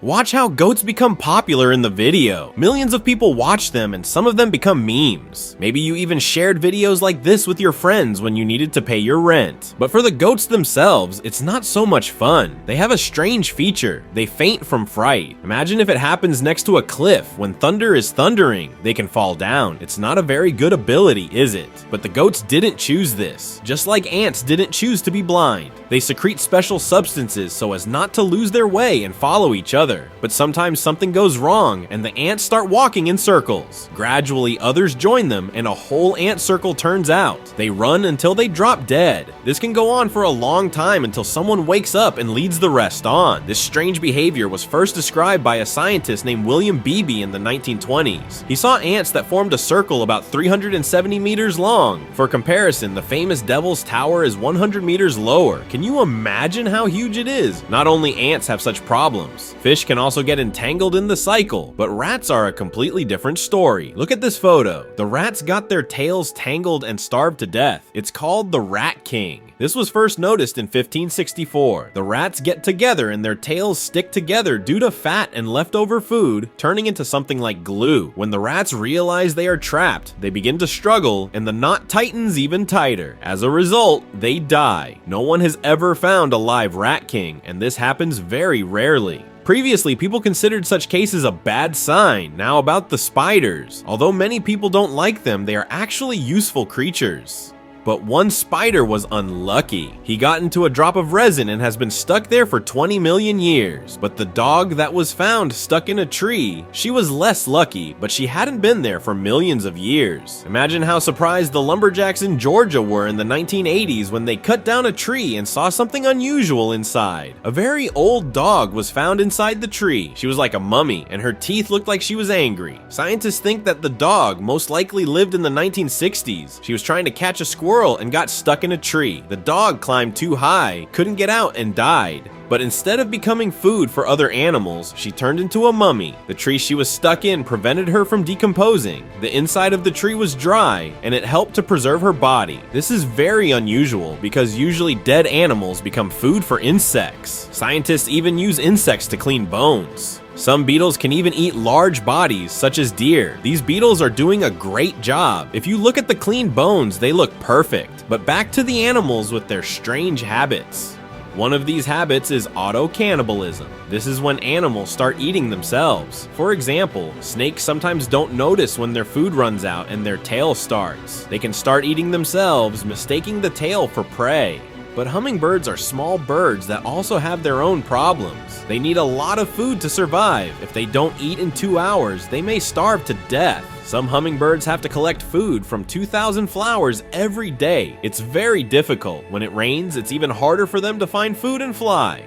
Watch how goats become popular in the video. Millions of people watch them and some of them become memes. Maybe you even shared videos like this with your friends when you needed to pay your rent. But for the goats themselves, it's not so much fun. They have a strange feature. They faint from fright. Imagine if it happens next to a cliff when thunder is thundering. They can fall down. It's not a very good ability, is it? But the goats didn't choose this. Just like ants didn't choose to be blind. They secrete special substances so as not to lose their way and follow each other. But sometimes something goes wrong and the ants start walking in circles. Gradually, others join them and a whole ant circle turns out. They run until they drop dead. This can go on for a long time until someone wakes up and leads the rest on. This strange behavior was first described by a scientist named William Beebe in the 1920s. He saw ants that formed a circle about 370 meters long. For comparison, the famous Devil's Tower is 100 meters lower. Can you imagine how huge it is? Not only ants have such problems. Fish can also get entangled in the cycle, but rats are a completely different story. Look at this photo. The rats got their tails tangled and starved to death. It's called the Rat King. This was first noticed in 1564. The rats get together and their tails stick together due to fat and leftover food, turning into something like glue. When the rats realize they are trapped, they begin to struggle and the knot tightens even tighter. As a result, they die. No one has ever found a live Rat King, and this happens very rarely. Previously, people considered such cases a bad sign. Now about the spiders. Although many people don't like them, they are actually useful creatures. But one spider was unlucky. He got into a drop of resin and has been stuck there for 20 million years. But the dog that was found stuck in a tree, she was less lucky, but she hadn't been there for millions of years. Imagine how surprised the lumberjacks in Georgia were in the 1980s when they cut down a tree and saw something unusual inside. A very old dog was found inside the tree. She was like a mummy, and her teeth looked like she was angry. Scientists think that the dog most likely lived in the 1960s. She was trying to catch a squirrel and got stuck in a tree. The dog climbed too high, couldn't get out, and died. But instead of becoming food for other animals, she turned into a mummy. The tree she was stuck in prevented her from decomposing. The inside of the tree was dry, and it helped to preserve her body. This is very unusual because usually dead animals become food for insects. Scientists even use insects to clean bones. Some beetles can even eat large bodies, such as deer. These beetles are doing a great job. If you look at the clean bones, they look perfect. But back to the animals with their strange habits. One of these habits is auto-cannibalism. This is when animals start eating themselves. For example, snakes sometimes don't notice when their food runs out and their tail starts. They can start eating themselves, mistaking the tail for prey. But hummingbirds are small birds that also have their own problems. They need a lot of food to survive. If they don't eat in 2 hours, they may starve to death. Some hummingbirds have to collect food from 2,000 flowers every day. It's very difficult. When it rains, it's even harder for them to find food and fly.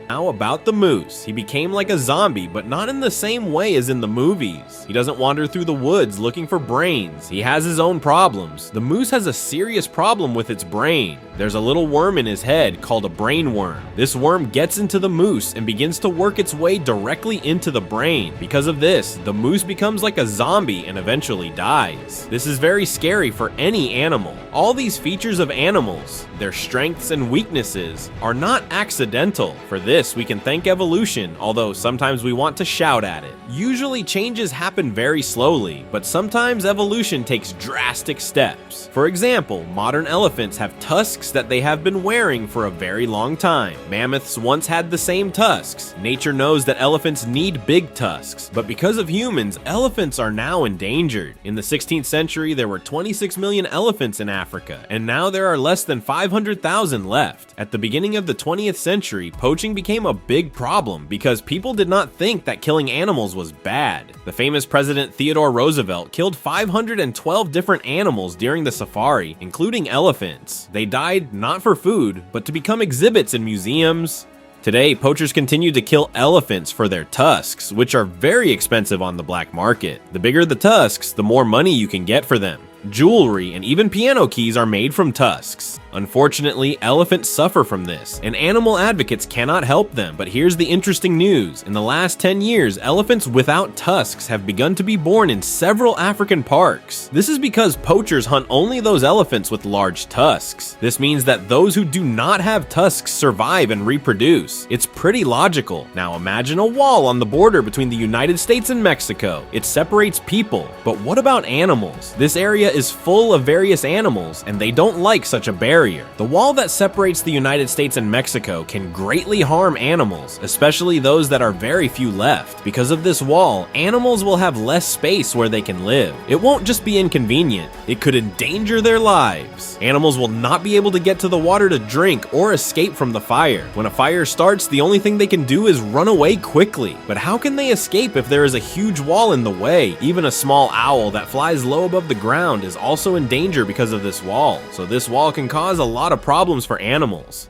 Now about the moose. He became like a zombie, but not in the same way as in the movies. He doesn't wander through the woods looking for brains. He has his own problems. The moose has a serious problem with its brain. There's a little worm in his head called a brain worm. This worm gets into the moose and begins to work its way directly into the brain. Because of this, the moose becomes like a zombie and eventually dies. This is very scary for any animal. All these features of animals, their strengths and weaknesses, are not accidental. For this, we can thank evolution, although sometimes we want to shout at it. Usually changes happen very slowly, but sometimes evolution takes drastic steps. For example, modern elephants have tusks that they have been wearing for a very long time. Mammoths once had the same tusks. Nature knows that elephants need big tusks, but because of humans, elephants are now endangered. In the 16th century, there were 26 million elephants in Africa, and now there are less than 500,000 left. At the beginning of the 20th century, poaching became a big problem because people did not think that killing animals was bad. The famous President Theodore Roosevelt killed 512 different animals during the safari, including elephants. They died not for food, but to become exhibits in museums. Today, poachers continue to kill elephants for their tusks, which are very expensive on the black market. The bigger the tusks, the more money you can get for them. Jewelry and even piano keys are made from tusks. Unfortunately, elephants suffer from this, and animal advocates cannot help them. But here's the interesting news. In the last 10 years, elephants without tusks have begun to be born in several African parks. This is because poachers hunt only those elephants with large tusks. This means that those who do not have tusks survive and reproduce. It's pretty logical. Now imagine a wall on the border between the United States and Mexico. It separates people, but what about animals? This area is full of various animals, and they don't like such a barrier. The wall that separates the United States and Mexico can greatly harm animals, especially those that are very few left. Because of this wall, animals will have less space where they can live. It won't just be inconvenient, it could endanger their lives. Animals will not be able to get to the water to drink or escape from the fire. When a fire starts, the only thing they can do is run away quickly. But how can they escape if there is a huge wall in the way? Even a small owl that flies low above the ground is also in danger because of this wall. So this wall can cause a lot of problems for animals.